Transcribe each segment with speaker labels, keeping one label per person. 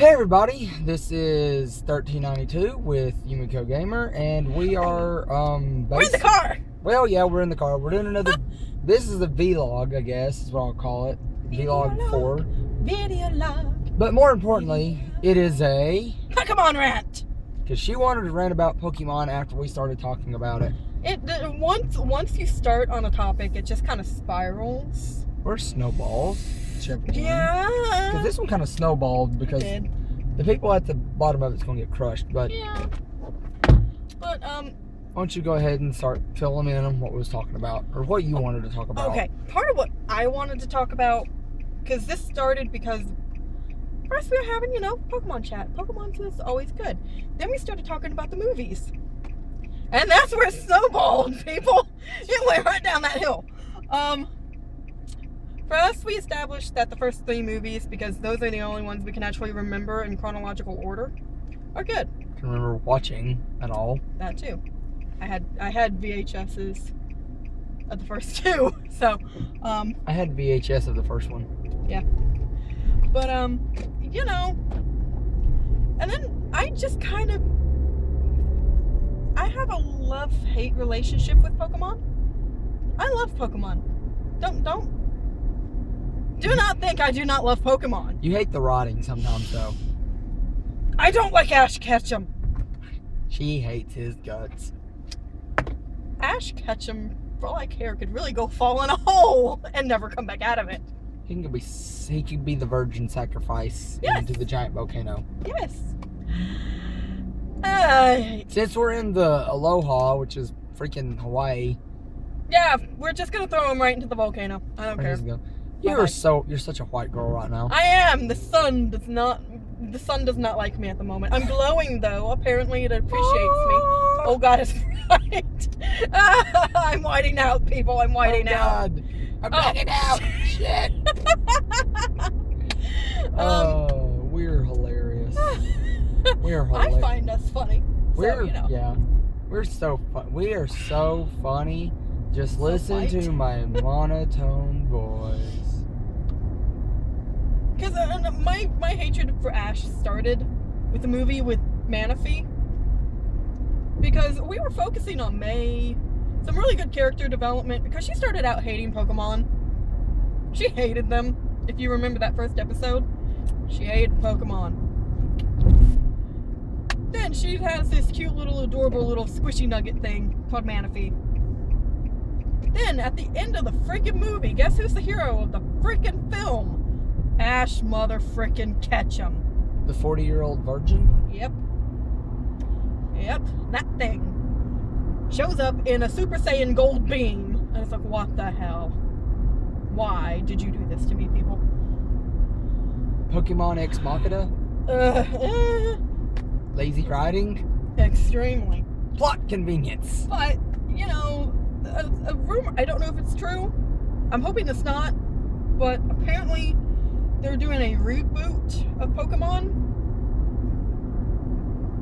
Speaker 1: Hey everybody, this is 1392 with Yumiko Gamer, and we are
Speaker 2: We're in the car.
Speaker 1: Well, yeah, we're in the car. We're doing another. This is a vlog, I guess, is what I'll call it. Vlog 4.
Speaker 2: Video log.
Speaker 1: But more importantly, it is a
Speaker 2: Pokemon rant.
Speaker 1: because she wanted to rant about Pokemon after we started talking about it.
Speaker 2: Once you start on a topic, it just kind of spirals.
Speaker 1: We're snowballs.
Speaker 2: Yeah.
Speaker 1: Because this one kind of snowballed because the people at the bottom of it's gonna get crushed. But
Speaker 2: yeah. But
Speaker 1: why don't you go ahead and start filling in on what we was talking about, or what you wanted to talk about.
Speaker 2: Okay, part of what I wanted to talk about, because this started because first we were having, Pokemon chat. Pokemon is always good. Then we started talking about the movies. And that's where it snowballed, people. It went right down that hill. For us, we established that the first 3 movies, because those are the only ones we can actually remember in chronological order, are good.
Speaker 1: I can remember watching at all.
Speaker 2: That too. I had VHSs of the first 2, so
Speaker 1: I had VHS of the first one.
Speaker 2: yeah. But and then I just kind of have a love-hate relationship with Pokemon. I love Pokemon. Do not think I do not love Pokemon.
Speaker 1: You hate the rotting sometimes, though.
Speaker 2: I don't like Ash Ketchum.
Speaker 1: She hates his guts.
Speaker 2: Ash Ketchum, for all I care, could really go fall in a hole and never come back out of it.
Speaker 1: He could be the virgin sacrifice into the giant volcano.
Speaker 2: Yes.
Speaker 1: Since we're in the Aloha, which is freaking Hawaii.
Speaker 2: Yeah, we're just gonna throw him right into the volcano. I don't care.
Speaker 1: You're such a white girl right now.
Speaker 2: I am. The sun does not like me at the moment. I'm glowing though. Apparently it appreciates me. Oh God, it's bright. I'm whiting out, people. I'm whiting out.
Speaker 1: God. I'm blacking out. Shit. We're hilarious. We're hilarious.
Speaker 2: I find us funny.
Speaker 1: Yeah. We're so fun. We are so funny. Just listen to my monotone voice.
Speaker 2: Because my hatred for Ash started with the movie with Manaphy. Because we were focusing on May, some really good character development, because she started out hating Pokemon. She hated them. If you remember that first episode, she hated Pokemon. Then she has this cute little adorable little squishy nugget thing called Manaphy. Then at the end of the freaking movie, guess who's the hero of the freaking film? Ash mother-frickin' Ketchum.
Speaker 1: The 40-year-old virgin?
Speaker 2: Yep, that thing shows up in a Super Saiyan Gold beam, and it's like, what the hell? Why did you do this to me, people?
Speaker 1: Pokemon Ex Machina? Lazy writing?
Speaker 2: Extremely.
Speaker 1: Plot convenience.
Speaker 2: But, a rumor, I don't know if it's true. I'm hoping it's not, but apparently they're doing a reboot of Pokemon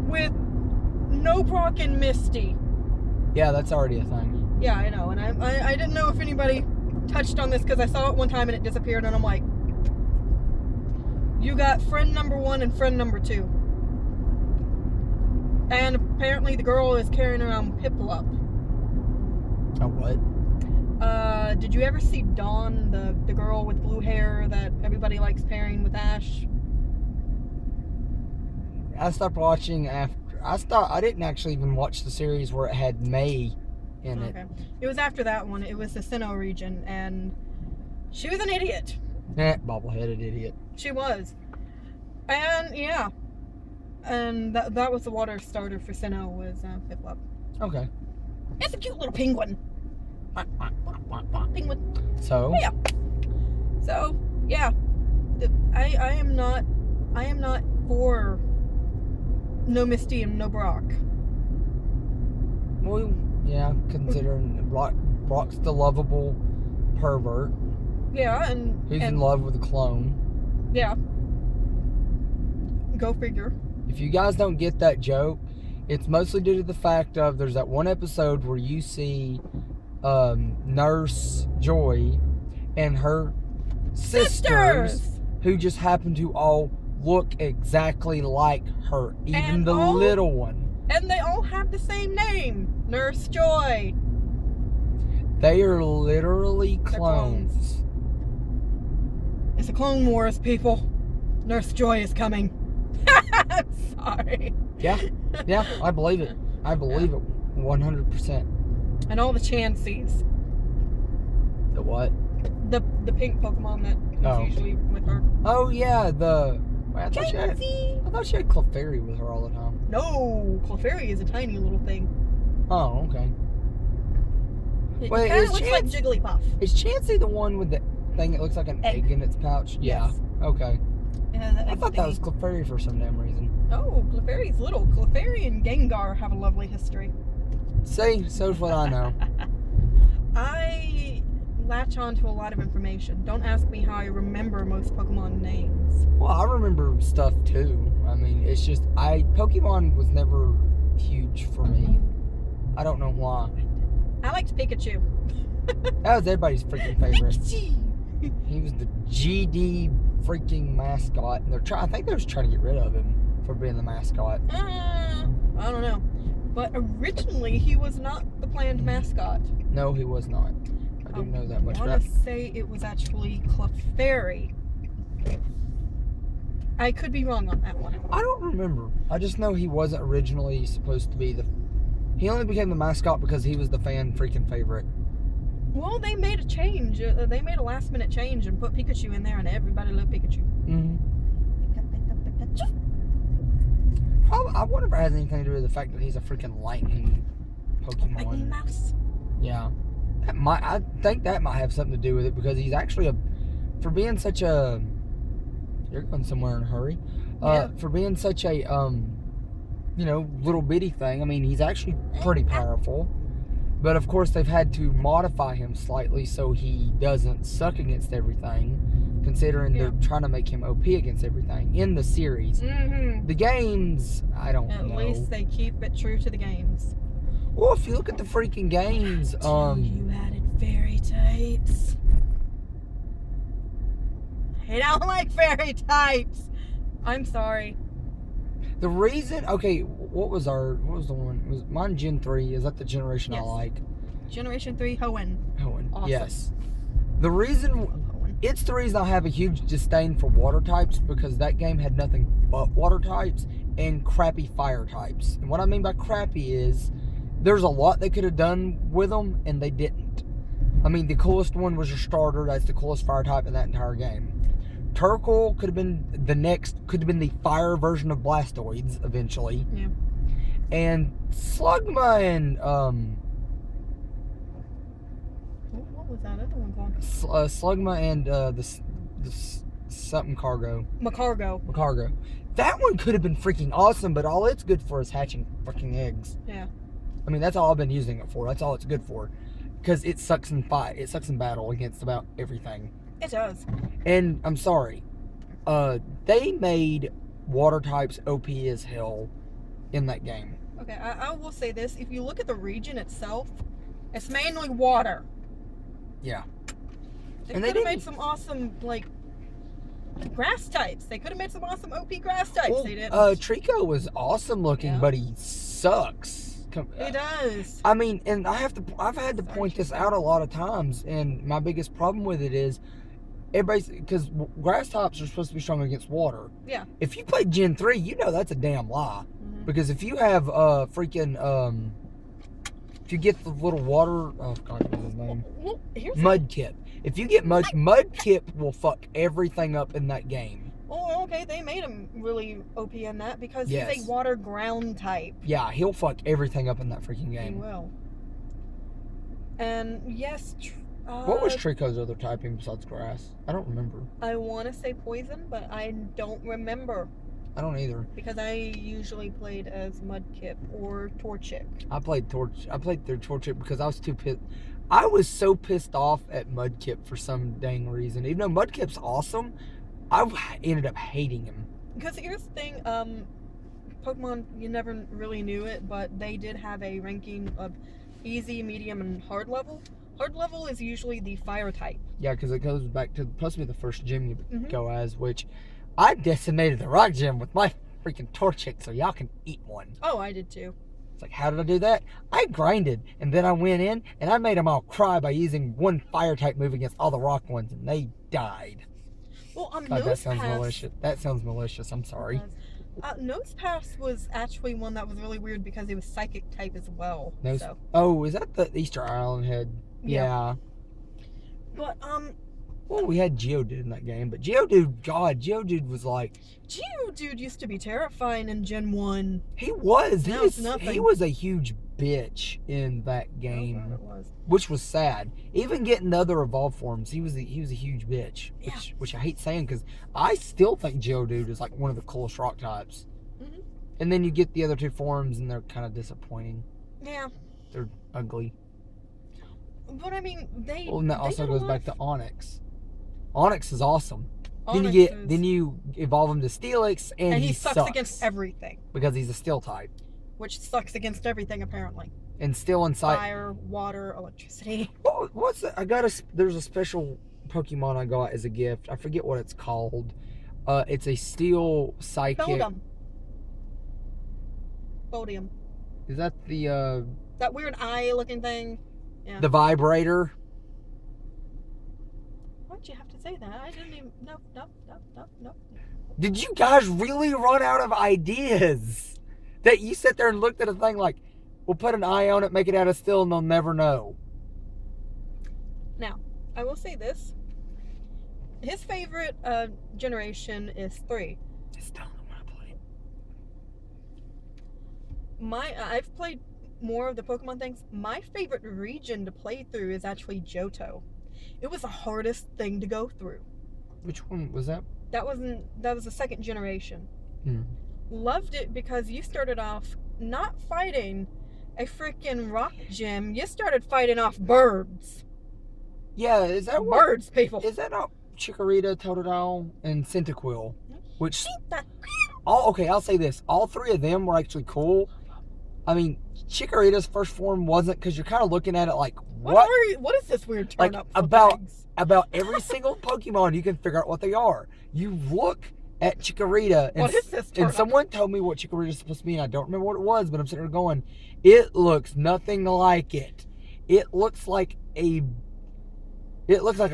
Speaker 2: with no Brock and Misty.
Speaker 1: Yeah, that's already a thing.
Speaker 2: Yeah, I know, and I didn't know if anybody touched on this because I saw it one time and it disappeared, and I'm like, you got friend number 1 and friend number 2. And apparently the girl is carrying around Piplup.
Speaker 1: A what?
Speaker 2: Did you ever see Dawn, the girl with blue hair that everybody likes pairing with Ash?
Speaker 1: I stopped watching after. I didn't actually even watch the series where it had May in it.
Speaker 2: It was after that one. It was the Sinnoh region, and she was an idiot.
Speaker 1: Bobble-headed idiot.
Speaker 2: She was. And, yeah. And that was the water starter for Sinnoh, was Piplup.
Speaker 1: Okay.
Speaker 2: It's a cute little penguin. Penguin.
Speaker 1: So?
Speaker 2: Yeah. So, yeah. I am not for no Misty and no Brock.
Speaker 1: Well, yeah, considering Brock's the lovable pervert.
Speaker 2: Yeah, and
Speaker 1: who's in love with a clone.
Speaker 2: Yeah. Go figure.
Speaker 1: If you guys don't get that joke, it's mostly due to the fact of there's that one episode where you see Nurse Joy and her sisters who just happen to all look exactly like her, even
Speaker 2: And
Speaker 1: the
Speaker 2: all-
Speaker 1: little one.
Speaker 2: And they all have the same name, Nurse Joy.
Speaker 1: They are literally
Speaker 2: They're clones.
Speaker 1: clones.
Speaker 2: It's the Clone Wars, people. Nurse Joy is coming. I'm sorry.
Speaker 1: Yeah, I believe it. I believe it 100%.
Speaker 2: And all the Chanseys.
Speaker 1: The what?
Speaker 2: The pink Pokemon that is
Speaker 1: Oh.
Speaker 2: usually with her.
Speaker 1: Oh yeah, the. Wait, I thought she had Clefairy with her all the time.
Speaker 2: No, Clefairy is a tiny little thing.
Speaker 1: Oh, okay.
Speaker 2: It
Speaker 1: Wait,
Speaker 2: kind
Speaker 1: is
Speaker 2: of looks like
Speaker 1: Chance-
Speaker 2: Jigglypuff.
Speaker 1: Is Chansey the one with the thing that looks like an egg in its pouch? Yeah.
Speaker 2: Yes.
Speaker 1: Okay.
Speaker 2: Yeah,
Speaker 1: I thought that was Clefairy for some damn reason.
Speaker 2: Oh, Clefairy's little. Clefairy and Gengar have a lovely history.
Speaker 1: See, so's what I know.
Speaker 2: I latch on to a lot of information. Don't ask me how I remember most Pokemon names.
Speaker 1: Well, I remember stuff too. I mean, it's just Pokemon was never huge for me. I don't know why.
Speaker 2: I liked Pikachu.
Speaker 1: That was everybody's freaking favorite.
Speaker 2: Pikachu.
Speaker 1: He was the GD freaking mascot, and I think they're just trying to get rid of him for being the mascot.
Speaker 2: I don't know. But originally, he was not the planned mascot.
Speaker 1: No, he was not. I didn't know that much.
Speaker 2: I want to say it was actually Clefairy. I could be wrong on that one.
Speaker 1: I don't remember. I just know he wasn't originally supposed to be he only became the mascot because he was the fan freaking favorite.
Speaker 2: Well, they made a change. They made a last minute change and put Pikachu in there, and everybody loved Pikachu.
Speaker 1: Mm-hmm. I wonder if it has anything to do with the fact that he's a freaking lightning Pokemon.
Speaker 2: Lightning Mouse.
Speaker 1: Yeah. I think that might have something to do with it because he's actually for being such a, you're going somewhere in a hurry.
Speaker 2: Yeah.
Speaker 1: For being such a, little bitty thing, I mean, he's actually pretty powerful. But of course, they've had to modify him slightly so he doesn't suck against everything, considering they're trying to make him OP against everything in the series.
Speaker 2: Mm-hmm.
Speaker 1: The games, I don't know.
Speaker 2: At least they keep it true to the games.
Speaker 1: Well, if you look at the freaking games,
Speaker 2: You added fairy types. I don't like fairy types. I'm sorry.
Speaker 1: the reason, okay, what was the one? Was mine Gen 3? Is that the generation I
Speaker 2: Yes.
Speaker 1: like?
Speaker 2: Generation 3 Hoenn.
Speaker 1: Hoenn.
Speaker 2: Awesome.
Speaker 1: Yes. The reason,
Speaker 2: Hoenn.
Speaker 1: it's the reason I have a huge disdain for water types because that game had nothing but water types and crappy fire types. And what I mean by crappy is there's a lot they could have done with them and they didn't. I mean, the coolest one was your starter. That's the coolest fire type in that entire game. Turkle could have been the fire version of Blastoids eventually.
Speaker 2: Yeah.
Speaker 1: And Slugma and
Speaker 2: What was that other one called?
Speaker 1: Slugma and the something Cargo.
Speaker 2: Macargo.
Speaker 1: That one could have been freaking awesome, but all it's good for is hatching freaking eggs.
Speaker 2: Yeah.
Speaker 1: I mean, that's all I've been using it for. That's all it's good for. Because it sucks in fight. It sucks in battle against about everything.
Speaker 2: It does.
Speaker 1: And I'm sorry. They made water types OP as hell in that game.
Speaker 2: Okay, I will say this. If you look at the region itself, it's mainly water.
Speaker 1: Yeah.
Speaker 2: They
Speaker 1: And they
Speaker 2: could have made
Speaker 1: didn't-
Speaker 2: some awesome, grass types. They could have made some awesome OP grass types.
Speaker 1: Well,
Speaker 2: They didn't.
Speaker 1: Trico was awesome looking,
Speaker 2: Yeah.
Speaker 1: but he sucks.
Speaker 2: He does.
Speaker 1: I mean, and I've had to point this out a lot of times, and my biggest problem with it is because grass types are supposed to be strong against water.
Speaker 2: Yeah.
Speaker 1: If you play Gen 3, you know that's a damn lie.
Speaker 2: Mhm.
Speaker 1: Because if you have if you get the little water, oh god, what's his name?
Speaker 2: Well, here's
Speaker 1: Mudkip. If you get Mudkip will fuck everything up in that game.
Speaker 2: Oh, okay. They made him really OP in that because
Speaker 1: Yes.
Speaker 2: he's a water ground type.
Speaker 1: Yeah, he'll fuck everything up in that freaking
Speaker 2: He
Speaker 1: game.
Speaker 2: will. And yes.
Speaker 1: What was Trico's other typing besides grass? I don't remember.
Speaker 2: I want to say poison, but I don't remember
Speaker 1: I don't either.
Speaker 2: because I usually played as Mudkip or Torchic.
Speaker 1: I played through Torchic because I was too pissed. I was so pissed off at Mudkip for some dang reason. Even though Mudkip's awesome, I ended up hating him.
Speaker 2: Because here's the thing, Pokemon, you never really knew it, but they did have a ranking of easy, medium, and hard level. Hard level is usually the fire type.
Speaker 1: Yeah, because it goes back to supposed to be the first gym you
Speaker 2: Mhm.
Speaker 1: go as, which I decimated the rock gym with my freaking torchic so y'all can eat one.
Speaker 2: Oh, I did too.
Speaker 1: It's like, how did I do that? I grinded, and then I went in, and I made them all cry by using one fire type move against all the rock ones, and they died.
Speaker 2: Well,
Speaker 1: God, that sounds malicious. That sounds malicious. I'm sorry.
Speaker 2: Nose Pass was actually one that was really weird because it was psychic type as well. So.
Speaker 1: Oh, is that the Easter Island head? Yeah.
Speaker 2: But
Speaker 1: well, we had Geodude in that game, but Geodude was like...
Speaker 2: Geodude used to be terrifying in Gen 1.
Speaker 1: He was.
Speaker 2: Now it's nothing.
Speaker 1: He was a huge bitch in that game.
Speaker 2: Oh, God, it was.
Speaker 1: Which was sad. Even getting the other evolved forms, he was a huge bitch.
Speaker 2: Yeah.
Speaker 1: Which I hate saying, because I still think Geodude is like one of the coolest rock types.
Speaker 2: Mm-hmm.
Speaker 1: And then you get the other two forms, and they're kind of disappointing.
Speaker 2: Yeah.
Speaker 1: They're ugly.
Speaker 2: But I mean,
Speaker 1: Well, and that also goes back to Onix. Onix is awesome.
Speaker 2: Onyx
Speaker 1: Then you evolve him to Steelix, and he
Speaker 2: sucks against everything.
Speaker 1: Because he's a steel type.
Speaker 2: Which sucks against everything, apparently.
Speaker 1: And still inside...
Speaker 2: Fire, water, electricity.
Speaker 1: What's that? There's a special Pokemon I got as a gift. I forget what it's called. It's a steel psychic...
Speaker 2: Bodium.
Speaker 1: Is that the...
Speaker 2: that weird eye-looking thing? Yeah.
Speaker 1: The vibrator?
Speaker 2: Why'd you have to say that? I didn't even... No.
Speaker 1: Did you guys really run out of ideas? That you sit there and looked at a thing like, we'll put an eye on it, make it out of steel, and they'll never know.
Speaker 2: Now, I will say this. His favorite generation is 3.
Speaker 1: Just tell them what I played.
Speaker 2: I've played more of the Pokemon things. My favorite region to play through is actually Johto. It was the hardest thing to go through.
Speaker 1: Which one was that?
Speaker 2: That was the second generation.
Speaker 1: Hmm.
Speaker 2: Loved it because you started off not fighting a freaking rock gym. You started fighting off birds.
Speaker 1: Yeah, is that
Speaker 2: birds, people?
Speaker 1: Is that not Chikorita, Totodile, and Cyndaquil? Which I'll say this: all 3 of them were actually cool. I mean, Chikorita's first form wasn't, because you're kind of looking at it like, what
Speaker 2: is this weird turn up?
Speaker 1: About every single Pokemon, you can figure out what they are. You look at Chikorita, and,
Speaker 2: what is this
Speaker 1: and someone told me what Chikorita is supposed to be, and I don't remember what it was, but I'm sitting there going, it looks nothing like it. It looks like a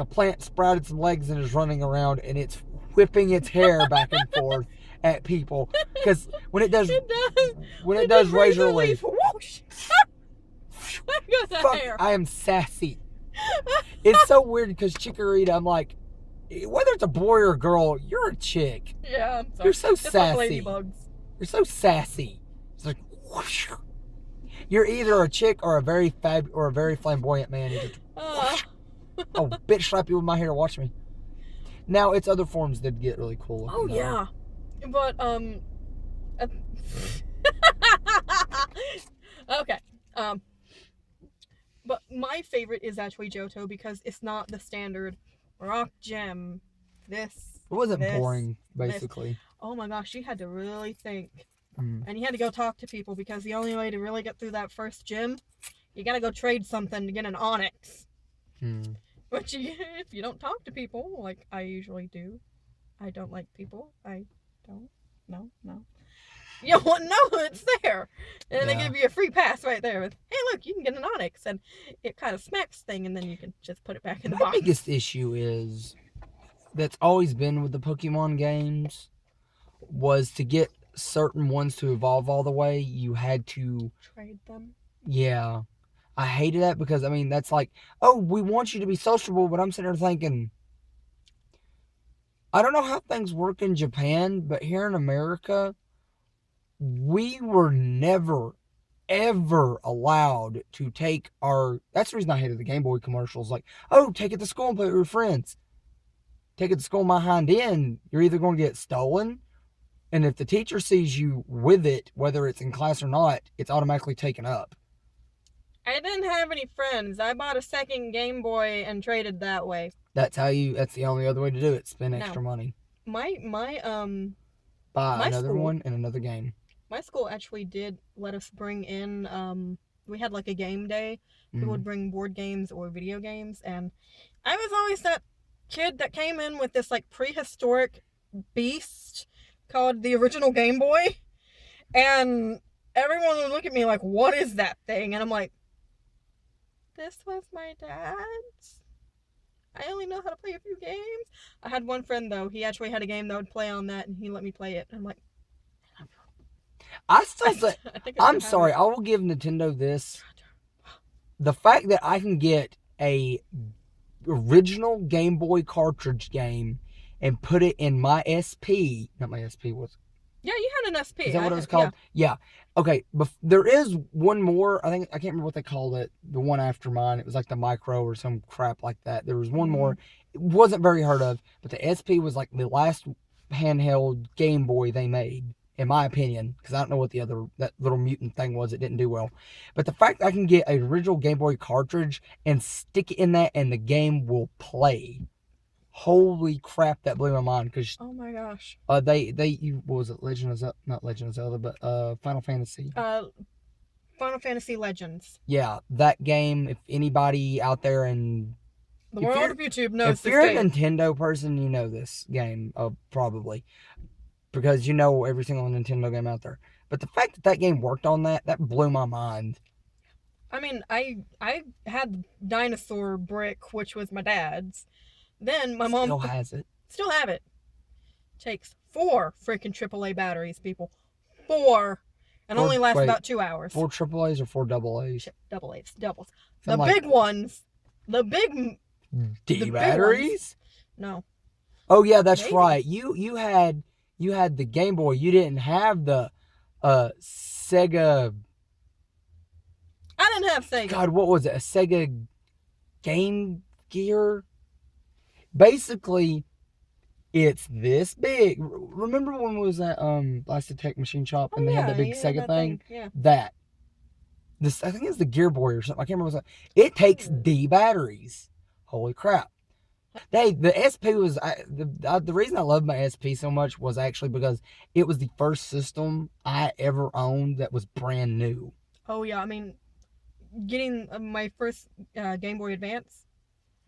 Speaker 1: plant sprouted some legs and is running around, and it's whipping its hair back and forth at people. Because when it does Razor Leaf,
Speaker 2: whoosh, there goes the hair.
Speaker 1: I am sassy. It's so weird because Chikorita, I'm like, whether it's a boy or a girl, you're a chick.
Speaker 2: Yeah, I'm sorry.
Speaker 1: You're so sassy.
Speaker 2: Like ladybugs.
Speaker 1: You're so sassy. It's like, whoosh. You're either a chick or a very flamboyant man. Oh, bitch, slap you with my hair. Watch me. Now, its other forms did get really cool.
Speaker 2: Oh yeah, but okay. But my favorite is actually Johto because it's not the standard rock gem. It
Speaker 1: wasn't boring, basically.
Speaker 2: This. Oh my gosh, you had to really think. And you had to go talk to people because the only way to really get through that first gym, you gotta go trade something to get an Onix. Which, if you don't talk to people, like I usually do, I don't like people. I don't. No. You won't know it's there. And they give you a free pass right there. With, hey, look, you can get an Onix. And it kind of smacks thing, and then you can just put it back in the box.
Speaker 1: My biggest issue is, that's always been with the Pokemon games, was to get certain ones to evolve all the way, you had to...
Speaker 2: trade them?
Speaker 1: Yeah. I hated that because, I mean, that's like, oh, we want you to be sociable, but I'm sitting there thinking, I don't know how things work in Japan, but here in America, we were never, ever allowed to take our... That's the reason I hated the Game Boy commercials. Like, oh, take it to school and play with your friends. Take it to school my hind end, you're either going to get stolen, and if the teacher sees you with it, whether it's in class or not, it's automatically taken up.
Speaker 2: I didn't have any friends. I bought a second Game Boy and traded that way.
Speaker 1: That's the only other way to do it. Spend extra money.
Speaker 2: Buy
Speaker 1: another one and another game.
Speaker 2: My school actually did let us bring in, we had like a game day. People would bring board games or video games, and I was always that kid that came in with this like prehistoric beast called the original Game Boy, and everyone would look at me like, "What is that thing?" And I'm like, "This was my dad's. I only know how to play a few games." I had one friend though; he actually had a game that would play on that, and he let me play it. I'm like,
Speaker 1: I still think.
Speaker 2: I think I
Speaker 1: I'm
Speaker 2: still have
Speaker 1: sorry.
Speaker 2: it.
Speaker 1: I will give Nintendo this. The fact that I can get a original Game Boy cartridge game and put it in my SP. Not my SP.
Speaker 2: Yeah, you had an SP.
Speaker 1: Is that what it was called? Yeah. Okay. There is one more. I can't remember what they called it. The one after mine. It was like the Micro or some crap like that. There was one more. It wasn't very heard of, but the SP was like the last handheld Game Boy they made, in my opinion, because I don't know what that little mutant thing was. It didn't do well. But the fact that I can get an original Game Boy cartridge and stick it in that and the game will play. Holy crap, that blew my mind. Because
Speaker 2: Oh my gosh.
Speaker 1: what was it? Not Legend of Zelda, but Final Fantasy.
Speaker 2: Final Fantasy Legends.
Speaker 1: Yeah, that game. If anybody out there and
Speaker 2: The
Speaker 1: If
Speaker 2: world
Speaker 1: you're-
Speaker 2: of YouTube knows
Speaker 1: if
Speaker 2: this
Speaker 1: you're a
Speaker 2: game.
Speaker 1: Nintendo person, you know this game, probably, because you know every single Nintendo game out there. But the fact that game worked on that blew my mind.
Speaker 2: I mean, I had Dinosaur Brick, which was my dad's. Then my mom
Speaker 1: Still has it.
Speaker 2: still have it. Takes 4 freaking AAA batteries, people. 4. And only lasts
Speaker 1: Wait,
Speaker 2: about 2 hours.
Speaker 1: 4 AAAs or 4 AAs?
Speaker 2: Doubles. The
Speaker 1: Sound like
Speaker 2: big ones. The big...
Speaker 1: D
Speaker 2: big
Speaker 1: batteries.
Speaker 2: No.
Speaker 1: Oh yeah, that's
Speaker 2: Maybe.
Speaker 1: right. You had the Game Boy. You didn't have the Sega.
Speaker 2: I didn't have Sega.
Speaker 1: God, what was it? A Sega Game Gear? Basically, it's this big. Remember when we was at Blasted Tech Machine Shop and they had that big Sega thing?
Speaker 2: Yeah.
Speaker 1: That. I think it's the Gear Boy or something. I can't remember what it takes D batteries. Holy crap. The SP was the reason I loved my SP so much was actually because it was the first system I ever owned that was brand new.
Speaker 2: Oh yeah, I mean, getting my first Game Boy Advance.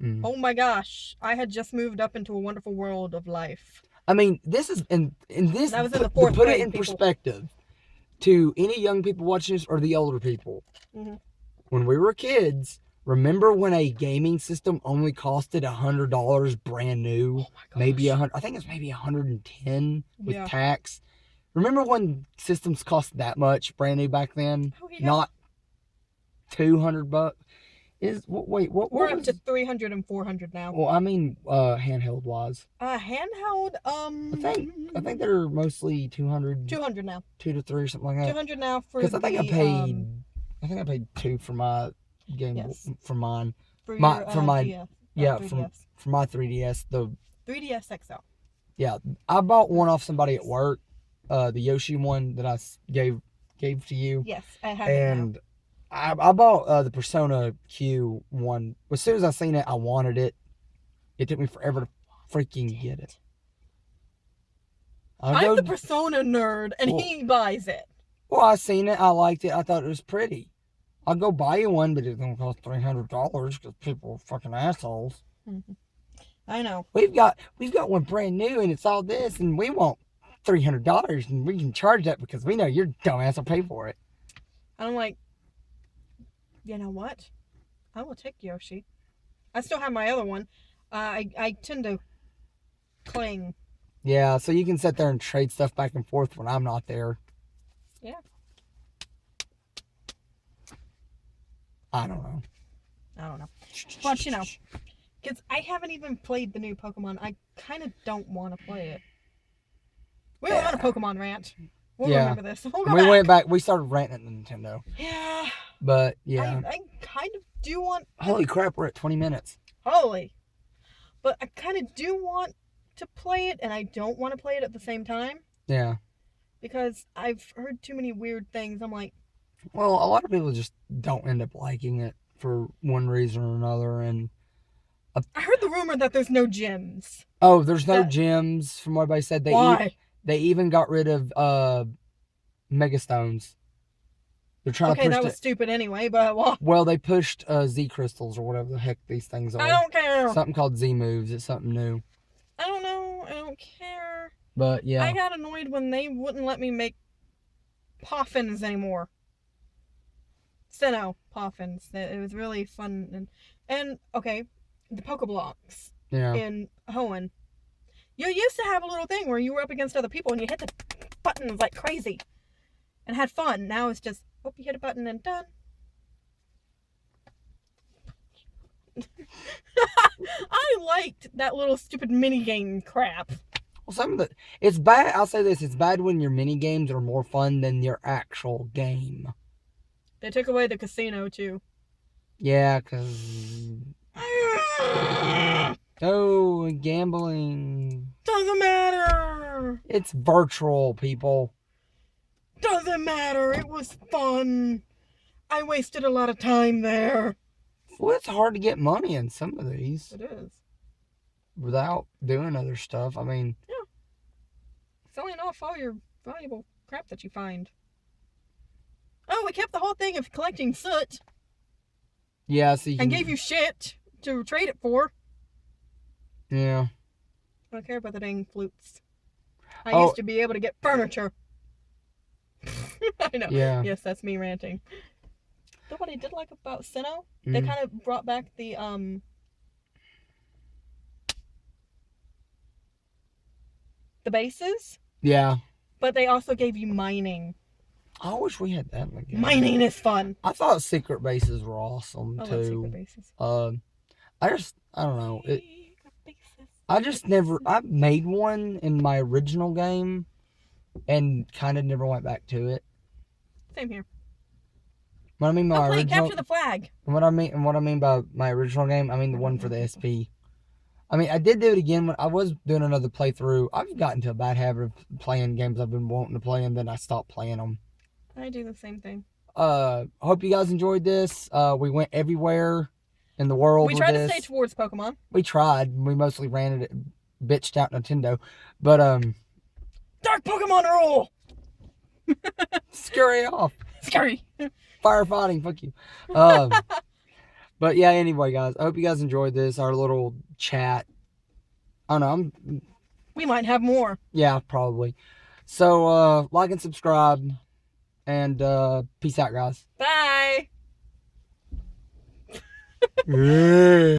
Speaker 1: Mm.
Speaker 2: Oh my gosh, I had just moved up into a wonderful world of life.
Speaker 1: I mean, this is in this.
Speaker 2: That was in the
Speaker 1: to
Speaker 2: 4th
Speaker 1: put
Speaker 2: grade,
Speaker 1: it in
Speaker 2: people.
Speaker 1: perspective to any young people watching this or the older people.
Speaker 2: Mhm.
Speaker 1: When we were kids, remember when a gaming system only costed $100 brand new?
Speaker 2: Oh my gosh.
Speaker 1: Maybe 100. I think it's maybe 110 with
Speaker 2: Yeah.
Speaker 1: tax. Remember when systems cost that much brand new back then?
Speaker 2: Oh, yeah.
Speaker 1: Not $200. What
Speaker 2: We're up
Speaker 1: was,
Speaker 2: to 300 and 400 now.
Speaker 1: well, I mean, handheld wise.
Speaker 2: Handheld,
Speaker 1: I think they're mostly 200,
Speaker 2: 200 now.
Speaker 1: 2 to 3 or something like that.
Speaker 2: 200 now for
Speaker 1: Because I think
Speaker 2: the,
Speaker 1: I paid 2 for my game,
Speaker 2: Yes.
Speaker 1: for mine.
Speaker 2: for
Speaker 1: my-
Speaker 2: your,
Speaker 1: for my-
Speaker 2: GF,
Speaker 1: Yeah,
Speaker 2: 3DS.
Speaker 1: for my 3DS.
Speaker 2: 3DS XL.
Speaker 1: Yeah, I bought one off somebody at work. The Yoshi one that I gave to you.
Speaker 2: Yes, I have it now.
Speaker 1: And I bought the Persona Q one. As soon as I seen it, I wanted it. It took me forever to freaking get it.
Speaker 2: I'm the Persona nerd, and
Speaker 1: Well-
Speaker 2: he buys it.
Speaker 1: Well, I seen it. I liked it. I thought it was pretty. I'll go buy you one, but it's gonna cost $300 because people are fucking assholes.
Speaker 2: I know.
Speaker 1: We've got one brand new, and it's all this, and we want $300, and we can charge that because we know your dumbass will pay for it.
Speaker 2: And I'm like, you know what? I will take Yoshi. I still have my other one. I tend to cling.
Speaker 1: Yeah, so you can sit there and trade stuff back and forth when I'm not there.
Speaker 2: Yeah.
Speaker 1: I don't know.
Speaker 2: But, you know, because I haven't even played the new Pokemon. I kind of don't want to play it. We were on a Pokemon rant. We'll
Speaker 1: Yeah.
Speaker 2: remember this. We'll go
Speaker 1: We
Speaker 2: back.
Speaker 1: went back. We started ranting at Nintendo,
Speaker 2: Yeah.
Speaker 1: but yeah.
Speaker 2: I kind of do want...
Speaker 1: Holy crap, we're at 20 minutes.
Speaker 2: Holy. But I kind of do want to play it, and I don't want to play it at the same time.
Speaker 1: Yeah.
Speaker 2: Because I've heard too many weird things. I'm like,
Speaker 1: Well, a lot of people just don't end up liking it for one reason or another, and
Speaker 2: I heard the rumor that there's no gyms.
Speaker 1: oh, there's no
Speaker 2: That-
Speaker 1: gyms from what everybody said.
Speaker 2: Why?
Speaker 1: They even got rid of Megastones. They're trying
Speaker 2: Okay,
Speaker 1: to push
Speaker 2: that was stupid anyway, but well,
Speaker 1: well, they pushed Z crystals or whatever the heck these things are.
Speaker 2: I don't care.
Speaker 1: Something called Z moves. It's something new.
Speaker 2: I don't know. I don't care.
Speaker 1: But yeah.
Speaker 2: I got annoyed when they wouldn't let me make Poffins anymore. Sinnoh Poffins. It was really fun. And okay, the Pokeblocks
Speaker 1: Yeah.
Speaker 2: in Hoenn. You used to have a little thing where you were up against other people and you hit the buttons like crazy and had fun. Now it's just, oh, you hit a button and done. I liked that little stupid mini game crap.
Speaker 1: Well, it's bad. I'll say this: it's bad when your mini games are more fun than your actual game.
Speaker 2: They took away the casino too.
Speaker 1: Yeah, cause oh, gambling
Speaker 2: Doesn't matter.
Speaker 1: it's virtual, people.
Speaker 2: Doesn't matter. It was fun. I wasted a lot of time there.
Speaker 1: Well, it's hard to get money in some of these
Speaker 2: It is.
Speaker 1: without doing other stuff. I mean,
Speaker 2: Selling off all your valuable crap that you find. Oh, we kept the whole thing of collecting soot
Speaker 1: yeah. So you
Speaker 2: and
Speaker 1: can,
Speaker 2: gave you shit to trade it for.
Speaker 1: yeah.
Speaker 2: I don't care about the dang flutes. I
Speaker 1: Oh.
Speaker 2: used to be able to get furniture. I know.
Speaker 1: Yeah.
Speaker 2: Yes, that's me ranting. You know what I did like about Sinnoh? They kind of brought back the bases,
Speaker 1: Yeah.
Speaker 2: but they also gave you mining.
Speaker 1: I wish we had that in the game.
Speaker 2: Mining is fun.
Speaker 1: I thought secret bases were awesome
Speaker 2: I love
Speaker 1: too.
Speaker 2: secret bases.
Speaker 1: I don't know. I made one in my original game and kind of never went back to it.
Speaker 2: Same here.
Speaker 1: What I mean by
Speaker 2: Oh,
Speaker 1: my
Speaker 2: play
Speaker 1: original,
Speaker 2: capture the flag.
Speaker 1: what I mean by my original game, I mean the one for the SP. I mean, I did do it again when I was doing another playthrough. I've gotten to a bad habit of playing games I've been wanting to play and then I stopped playing them.
Speaker 2: I do the same thing.
Speaker 1: Hope you guys enjoyed this. We went everywhere in the world.
Speaker 2: We
Speaker 1: with
Speaker 2: tried to
Speaker 1: this.
Speaker 2: stay towards Pokemon.
Speaker 1: We tried. We mostly ran it, bitched out Nintendo, but
Speaker 2: Dark Pokemon rule.
Speaker 1: scurry off.
Speaker 2: Scary.
Speaker 1: Firefighting, fuck you. But yeah, anyway, guys, I hope you guys enjoyed this, our little chat. I don't know,
Speaker 2: We might have more.
Speaker 1: yeah, probably. So, like and subscribe, and peace out, guys.
Speaker 2: Bye.
Speaker 1: Yeah.